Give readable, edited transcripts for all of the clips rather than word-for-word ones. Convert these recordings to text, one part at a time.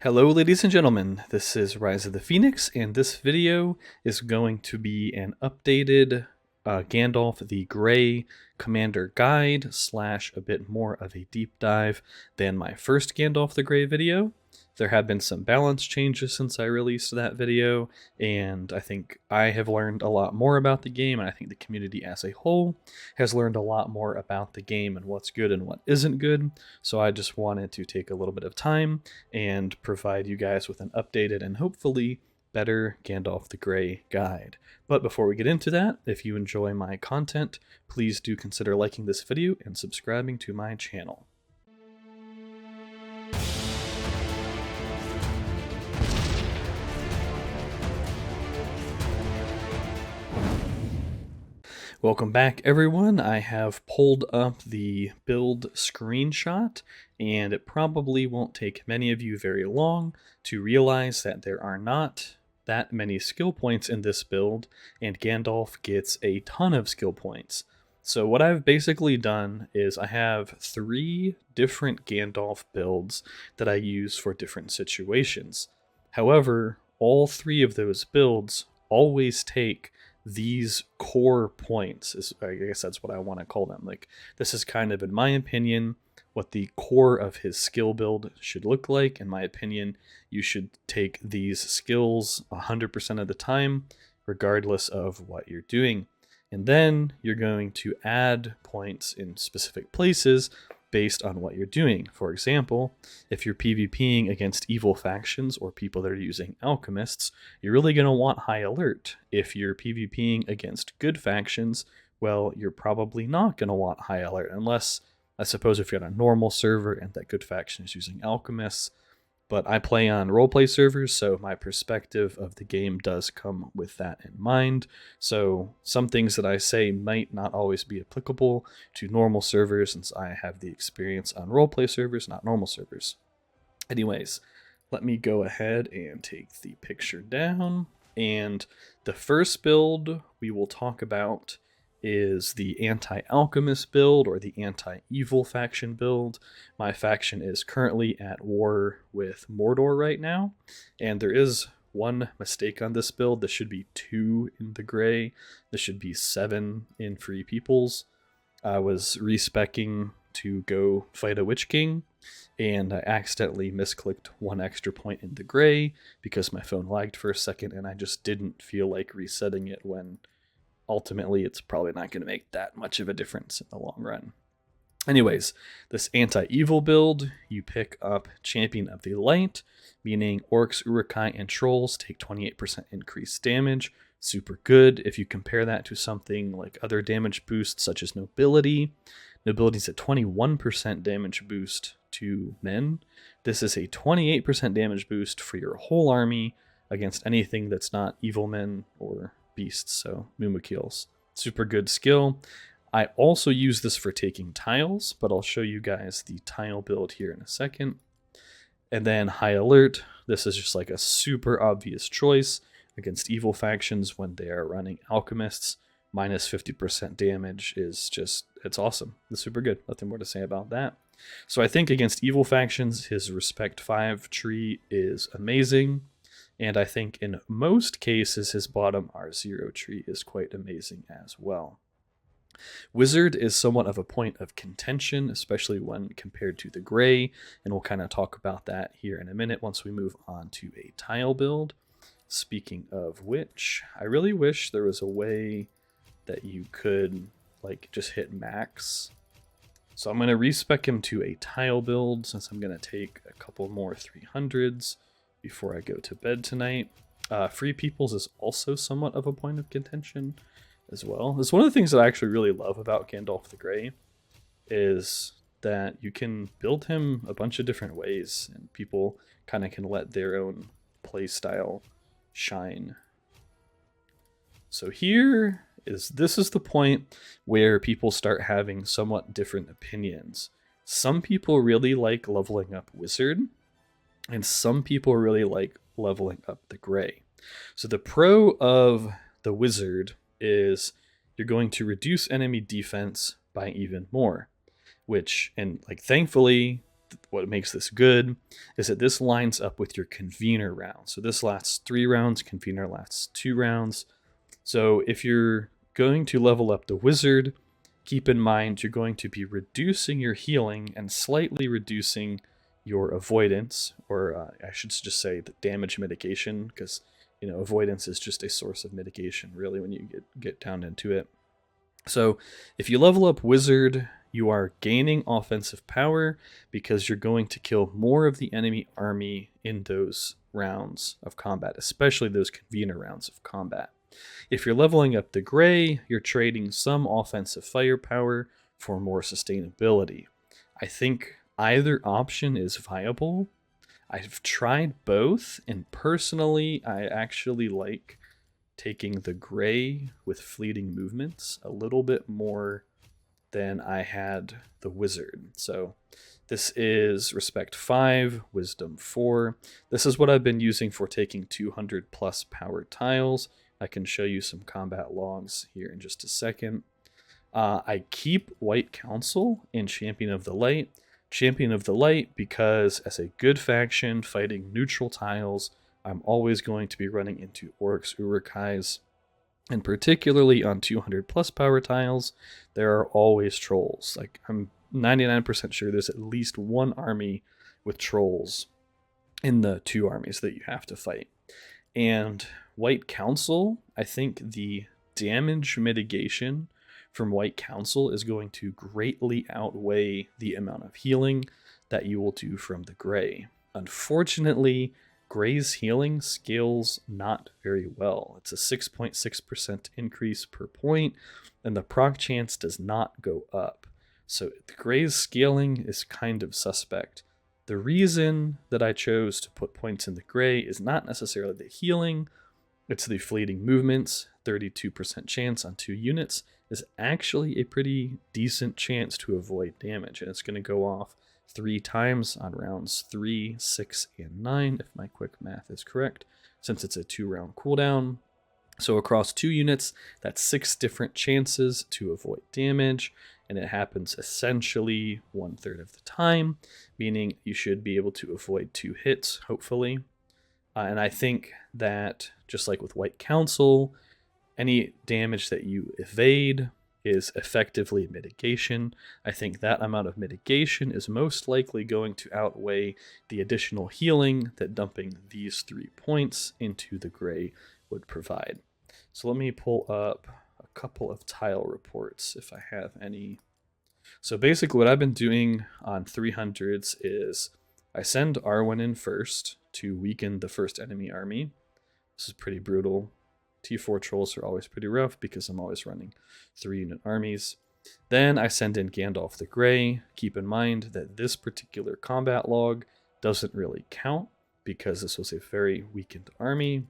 Hello ladies and gentlemen, this is Rise of the Phoenix, and this video is going to be an updated Gandalf the Grey Commander Guide / a bit more of a deep dive than my first Gandalf the Grey video. There have been some balance changes since I released that video, and I think I have learned a lot more about the game, and I think the community as a whole has learned a lot more about the game and what's good and what isn't good. So I just wanted to take a little bit of time and provide you guys with an updated and hopefully better Gandalf the Grey guide. But before we get into that, if you enjoy my content, please do consider liking this video and subscribing to my channel. Welcome back, everyone. I have pulled up the build screenshot, and it probably won't take many of you very long to realize that there are not that many skill points in this build, and Gandalf gets a ton of skill points. So what I've basically done is I have 3 different Gandalf builds that I use for different situations. However, all 3 of those builds always take these core points, I guess that's what I want to call them. Like, this is kind of, in my opinion, what the core of his skill build should look like. In my opinion, you should take these skills 100% of the time, regardless of what you're doing. And then you're going to add points in specific places based on what you're doing. For example, if you're PvPing against evil factions or people that are using alchemists, you're really going to want high alert. If you're PvPing against good factions, well, you're probably not going to want high alert, unless, I suppose, if you're on a normal server and that good faction is using alchemists. But I play on roleplay servers, so my perspective of the game does come with that in mind. So some things that I say might not always be applicable to normal servers, since I have the experience on roleplay servers, not normal servers. Anyways, let me go ahead and take the picture down. And the first build we will talk about is the anti-alchemist build, or the anti-evil faction build. My faction is currently at war with Mordor right now, and there is one mistake on this build. This should be 2 in the gray. This should be 7 in Free Peoples. I was respecking to go fight a Witch King, and I accidentally misclicked 1 extra point in the gray because my phone lagged for a second, and I just didn't feel like resetting it when ultimately it's probably not going to make that much of a difference in the long run. Anyways, this anti-evil build, you pick up Champion of the Light, meaning orcs, urukai, and trolls take 28% increased damage. Super good. If you compare that to something like other damage boosts such as Nobility, Nobility's a 21% damage boost to men. This is a 28% damage boost for your whole army against anything that's not evil men or beasts, so Mumakils. Super good skill. I also use this for taking tiles, but I'll show you guys the tile build here in a second. And then High Alert. This is just like a super obvious choice against evil factions when they are running alchemists. Minus 50% damage is just, it's awesome. It's super good. Nothing more to say about that. So I think against evil factions, his Respect 5 tree is amazing. And I think in most cases, his bottom R0 tree is quite amazing as well. Wizard is somewhat of a point of contention, especially when compared to the gray, and we'll kind of talk about that here in a minute once we move on to a tile build. Speaking of which, I really wish there was a way that you could like just hit max. So I'm going to respec him to a tile build, since I'm going to take a couple more 300s before I go to bed tonight. Free Peoples is also somewhat of a point of contention as well. It's one of the things that I actually really love about Gandalf the Grey, is that you can build him a bunch of different ways, and people kind of can let their own play style shine. So this is the point where people start having somewhat different opinions. Some people really like leveling up Wizard, and some people really like leveling up the Gray. So the pro of the Wizard is you're going to reduce enemy defense by even more, which, and like, thankfully, what makes this good is that this lines up with your convener round. So this lasts 3 rounds, convener lasts 2 rounds. So if you're going to level up the wizard, keep in mind you're going to be reducing your healing and slightly reducing your avoidance, or I should just say the damage mitigation, because avoidance is just a source of mitigation really when you get down into it. So if you level up wizard, you are gaining offensive power because you're going to kill more of the enemy army in those rounds of combat, especially those convener rounds of combat. If you're leveling up the gray, you're trading some offensive firepower for more sustainability. I think either option is viable. I've tried both, and personally, I actually like taking the gray with fleeting movements a little bit more than I had the wizard. So this is respect 5, wisdom 4. This is what I've been using for taking 200 plus power tiles. I can show you some combat logs here in just a second. I keep White Council in Champion of the Light. Champion of the Light because as a good faction fighting neutral tiles, I'm always going to be running into Orcs, Urukais, and particularly on 200 plus power tiles, there are always trolls. Like, I'm 99% sure there's at least one army with trolls in the 2 armies that you have to fight. And White Council, I think the damage mitigation from White Council is going to greatly outweigh the amount of healing that you will do from the gray. Unfortunately, gray's healing scales not very well. It's a 6.6% increase per point, and the proc chance does not go up. So the gray's scaling is kind of suspect. The reason that I chose to put points in the gray is not necessarily the healing, it's the fleeting movements. 32% chance on 2 units is actually a pretty decent chance to avoid damage, and it's going to go off 3 times on rounds 3, 6, and 9, if my quick math is correct, since it's a 2-round cooldown. So across 2 units, that's 6 different chances to avoid damage, and it happens essentially 1/3 of the time, meaning you should be able to avoid 2 hits, hopefully. And I think that, just like with White Council, any damage that you evade is effectively mitigation. I think that amount of mitigation is most likely going to outweigh the additional healing that dumping these 3 points into the gray would provide. So let me pull up a couple of tile reports if I have any. So basically what I've been doing on 300s is I send Arwen in first to weaken the first enemy army. This is pretty brutal. T4 trolls are always pretty rough because I'm always running 3-unit armies. Then I send in Gandalf the Grey. Keep in mind that this particular combat log doesn't really count because this was a very weakened army.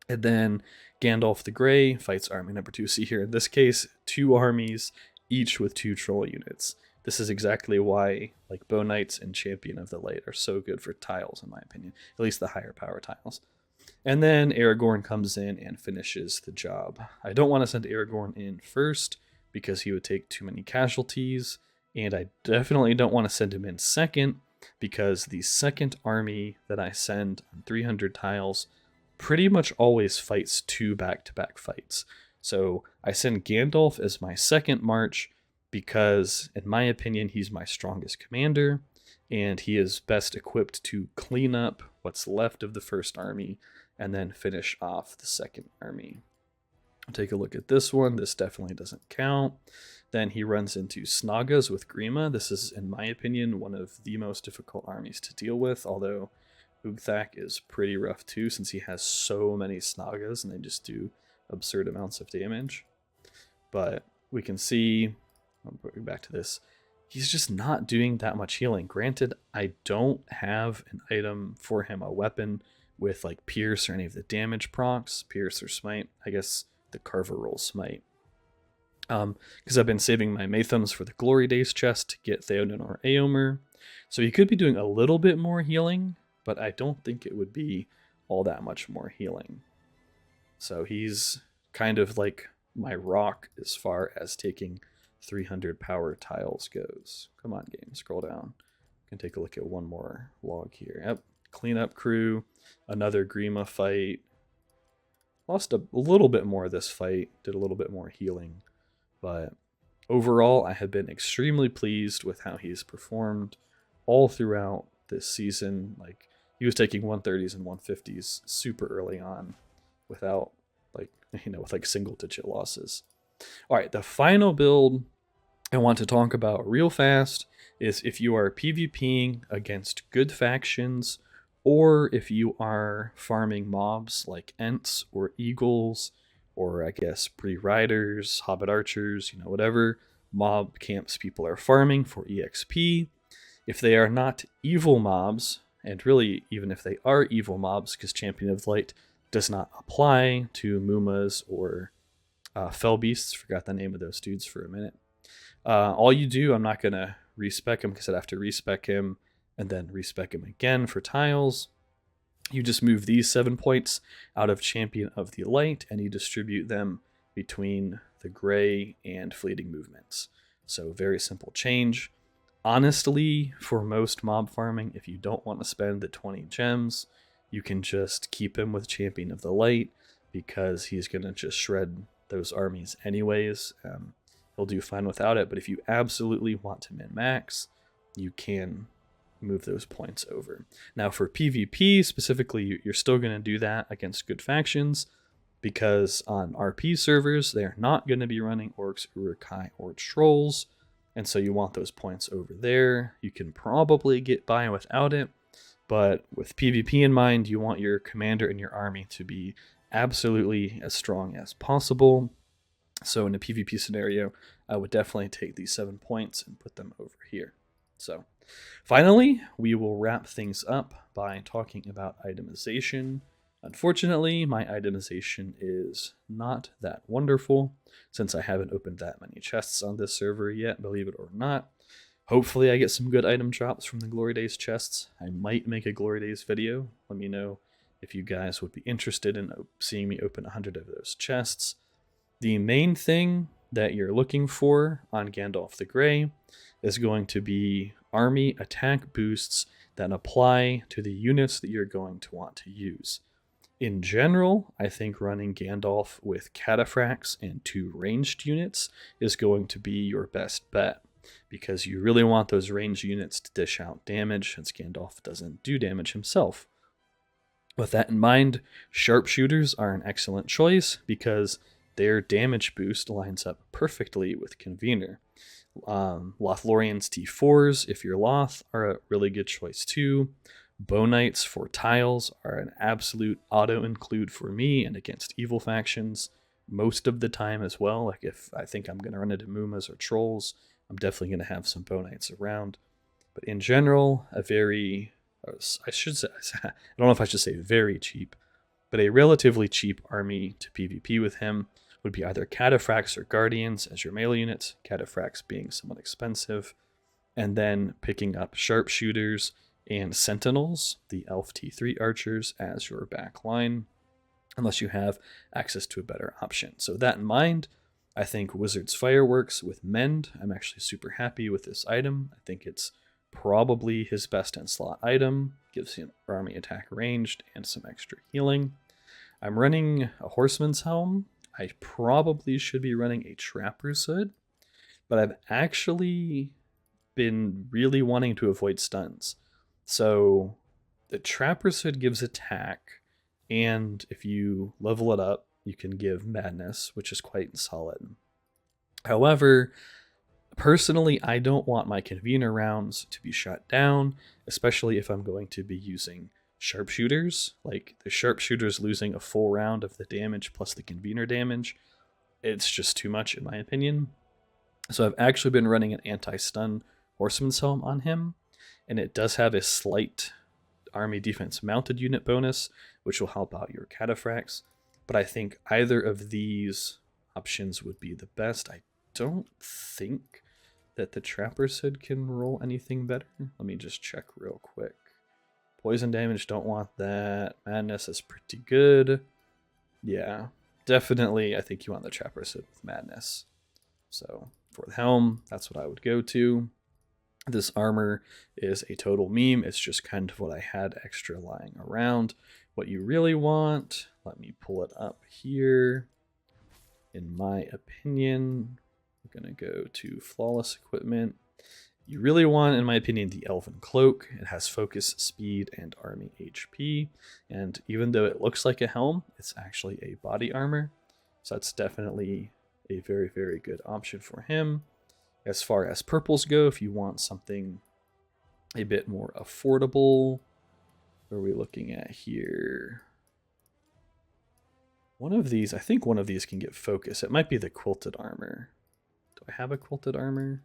And then Gandalf the Grey fights army number 2. See here, in this case, 2 armies, each with 2 troll units. This is exactly why like Bow Knights and Champion of the Light are so good for tiles, in my opinion. At least the higher power tiles. And then Aragorn comes in and finishes the job. I don't want to send Aragorn in first because he would take too many casualties, and I definitely don't want to send him in second because the second army that I send on 300 tiles pretty much always fights 2 back-to-back fights. So I send Gandalf as my second march because, in my opinion, he's my strongest commander, and he is best equipped to clean up what's left of the first army and then finish off the second army. Take a look at this one. This definitely doesn't count. Then he runs into Snagas with Grima. This is, in my opinion, one of the most difficult armies to deal with, although Ugthak is pretty rough too since he has so many Snagas and they just do absurd amounts of damage. But we can see, I'm going back to this, he's just not doing that much healing. Granted, I don't have an item for him, a weapon with like Pierce or any of the damage procs, Pierce or Smite. I guess the Carver roll Smite. Because I've been saving my Mathams for the Glory Days chest to get Theoden or Eomer. So he could be doing a little bit more healing, but I don't think it would be all that much more healing. So he's kind of like my rock as far as taking 300 power tiles goes. Come on, game, scroll down. can take a look at one more log here. Yep, cleanup crew, another Grima fight. Lost a little bit more this fight, did a little bit more healing, but overall I have been extremely pleased with how he's performed all throughout this season. Like, he was taking 130s and 150s super early on without with like single digit losses. All right, the final build I want to talk about real fast is if you are PvPing against good factions, or if you are farming mobs like Ents or Eagles, or I guess Bree Riders, Hobbit Archers, whatever mob camps people are farming for EXP. If they are not evil mobs, and really even if they are evil mobs, because Champion of Light does not apply to Mumas or Fell Beasts, forgot the name of those dudes for a minute. All you do, I'm not going to respec him because I'd have to respec him and then respec him again for tiles. You just move these 7 points out of Champion of the Light and you distribute them between the Gray and Fleeting movements. So very simple change. Honestly, for most mob farming, if you don't want to spend the 20 gems, you can just keep him with Champion of the Light because he's going to just shred those armies anyways. He'll do fine without it, but if you absolutely want to min-max, you can move those points over. Now for PvP specifically, you're still going to do that against good factions, because on RP servers, they're not going to be running Orcs, Uruk-hai, or Trolls, and so you want those points over there. You can probably get by without it, but with PvP in mind, you want your commander and your army to be absolutely as strong as possible. So in a PvP scenario, I would definitely take these 7 points and put them over here. So finally, we will wrap things up by talking about itemization. Unfortunately, my itemization is not that wonderful since I haven't opened that many chests on this server yet, believe it or not. Hopefully I get some good item drops from the Glory Days chests. I might make a Glory Days video. Let me know if you guys would be interested in seeing me open 100 of those chests. The main thing that you're looking for on Gandalf the Grey is going to be army attack boosts that apply to the units that you're going to want to use. In general, I think running Gandalf with Cataphracts and 2 ranged units is going to be your best bet, because you really want those ranged units to dish out damage, since Gandalf doesn't do damage himself. With that in mind, sharpshooters are an excellent choice because their damage boost lines up perfectly with Convener. Lothlorian's T4s, if you're Loth, are a really good choice too. Bowknights for tiles are an absolute auto-include for me and against evil factions most of the time as well. Like, if I think I'm going to run into Mumas or Trolls, I'm definitely going to have some Bowknights around. But in general, I don't know if I should say very cheap, but a relatively cheap army to PvP with him would be either Cataphracts or Guardians as your melee units, Cataphracts being somewhat expensive, and then picking up Sharpshooters and Sentinels, the Elf T3 Archers, as your back line, unless you have access to a better option. So with that in mind, I think Wizard's Fireworks with Mend, I'm actually super happy with this item. I think it's probably his best in slot item, gives him army attack ranged and some extra healing. I'm running a Horseman's Helm. I probably should be running a Trapper's Hood, but I've actually been really wanting to avoid stuns. So the Trapper's Hood gives attack, and if you level it up, you can give Madness, which is quite solid. However, personally, I don't want my Convener rounds to be shut down, especially if I'm going to be using Sharpshooters. Like, the Sharpshooters losing a full round of the damage plus the Convener damage, it's just too much in my opinion. So I've actually been running an anti-stun Horseman's Helm on him, and it does have a slight army defense mounted unit bonus, which will help out your Cataphracts. But I think either of these options would be the best. I don't think that the Trapper's Hood can roll anything better. Let me just check real quick. Poison damage, don't want that. Madness is pretty good. Yeah, definitely I think you want the Trapper's Hood with Madness. So for the helm, that's what I would go to. This armor is a total meme. It's just kind of what I had extra lying around. What you really want, let me pull it up here. In my opinion, we're going to go to flawless equipment. You really want, in my opinion, the Elven Cloak. It has focus, speed, and army HP. And even though it looks like a helm, it's actually a body armor. So that's definitely a very, very good option for him. As far as purples go, if you want something a bit more affordable, what are we looking at here? One of these, I think one of these can get focus. It might be the quilted armor. Do I have a quilted armor?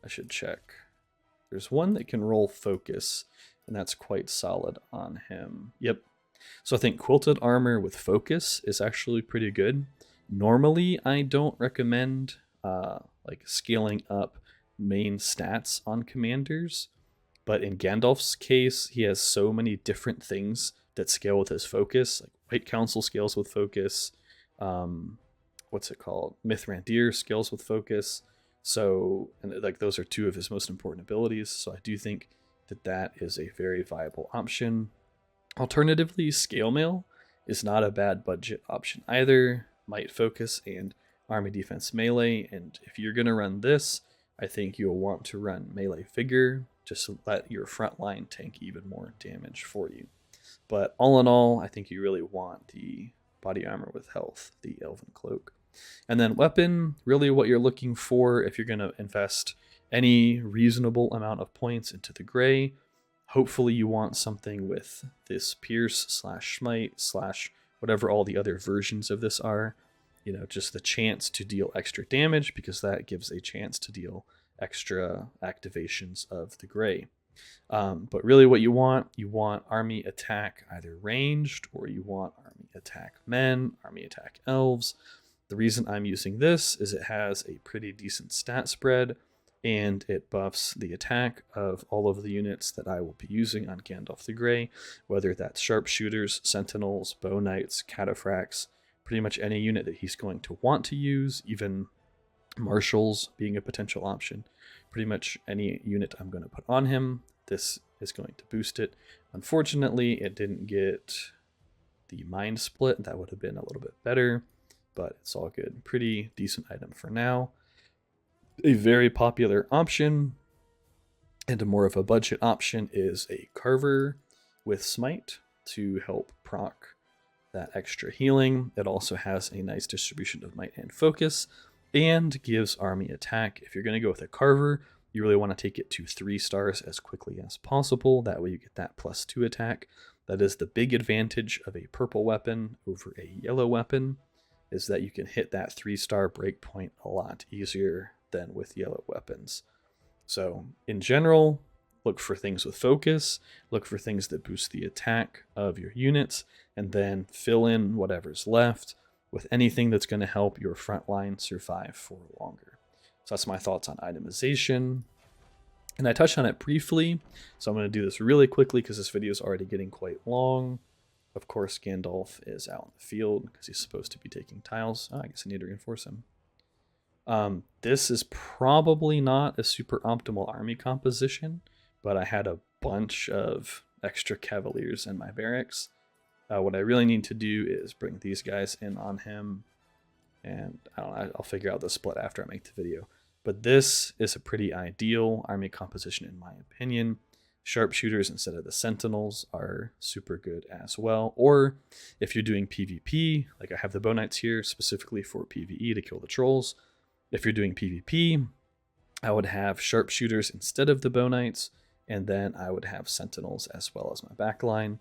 I should check. There's one that can roll focus, and that's quite solid on him. Yep. So I think quilted armor with focus is actually pretty good. Normally, I don't recommend like scaling up main stats on commanders, but in Gandalf's case, he has so many different things that scale with his focus. Like White Council scales with focus. What's it called? Mithrandir scales with focus. So, and like those are two of his most important abilities. So I do think that that is a very viable option. Alternatively, Scale Mail is not a bad budget option either. Might focus and army defense melee. And if you're going to run this, I think you'll want to run melee figure just to let your front line tank even more damage for you. But all in all, I think you really want the body armor with health, the Elven Cloak. And then weapon, really what you're looking for if you're going to invest any reasonable amount of points into the gray. Hopefully you want something with this pierce slash smite slash whatever all the other versions of this are. You know, just the chance to deal extra damage, because that gives a chance to deal extra activations of the gray. But really what you want army attack either ranged, or you want army attack men, army attack elves. The reason I'm using this is it has a pretty decent stat spread, and it buffs the attack of all of the units that I will be using on Gandalf the Grey, whether that's sharpshooters, sentinels, bow knights, cataphracts, pretty much any unit that he's going to want to use, even marshals being a potential option. Pretty much any unit I'm going to put on him, this is going to boost it. Unfortunately, it didn't get the mind split. That would have been a little bit better, but it's all good. Pretty decent item for now. A very popular option and a more of a budget option is a Carver with Smite to help proc that extra healing. It also has a nice distribution of might and focus, and gives army attack. If you're going to go with a Carver, you really want to take it to 3 stars as quickly as possible. That way you get that +2 attack. That is the big advantage of a purple weapon over a yellow weapon, is that you can hit that 3-star breakpoint a lot easier than with yellow weapons. So in general, look for things with focus, look for things that boost the attack of your units, and then fill in whatever's left with anything that's going to help your front line survive for longer. So that's my thoughts on itemization. And I touched on it briefly, so I'm going to do this really quickly because this video is already getting quite long. Of course, Gandalf is out in the field because he's supposed to be taking tiles. Oh, I guess I need to reinforce him. This is probably not a super optimal army composition, but I had a bunch of extra cavaliers in my barracks. What I really need to do is bring these guys in on him, and I don't know, I'll figure out the split after I make the video. But this is a pretty ideal army composition in my opinion. Sharpshooters instead of the sentinels are super good as well. Or if you're doing PvP, like I have the bow knights here specifically for PvE to kill the trolls. If you're doing PvP, I would have sharpshooters instead of the bow knights, and then I would have sentinels as well as my backline.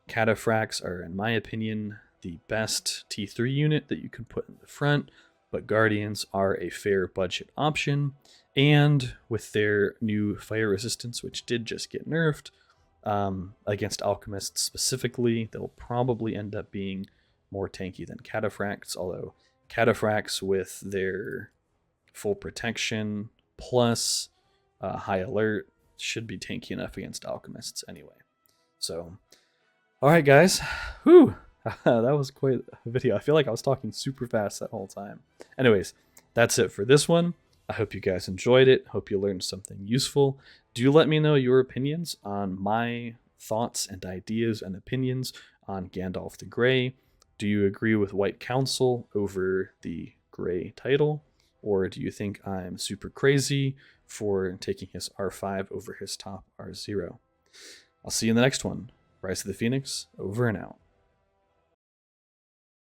Cataphracts are, in my opinion, the best T3 unit that you can put in the front, but Guardians are a fair budget option, and with their new fire resistance, which did just get nerfed, against alchemists specifically, they'll probably end up being more tanky than cataphracts, although cataphracts with their full protection plus high alert should be tanky enough against alchemists anyway. So, all right, guys. Whew. That was quite a video. I feel like I was talking super fast that whole time. Anyways, that's it for this one. I hope you guys enjoyed it. Hope you learned something useful. Do let me know your opinions on my thoughts and ideas and opinions on Gandalf the Grey. Do you agree with White Council over the Grey title? Or do you think I'm super crazy for taking his R5 over his top R0? I'll see you in the next one. Rise of the Phoenix, over and out.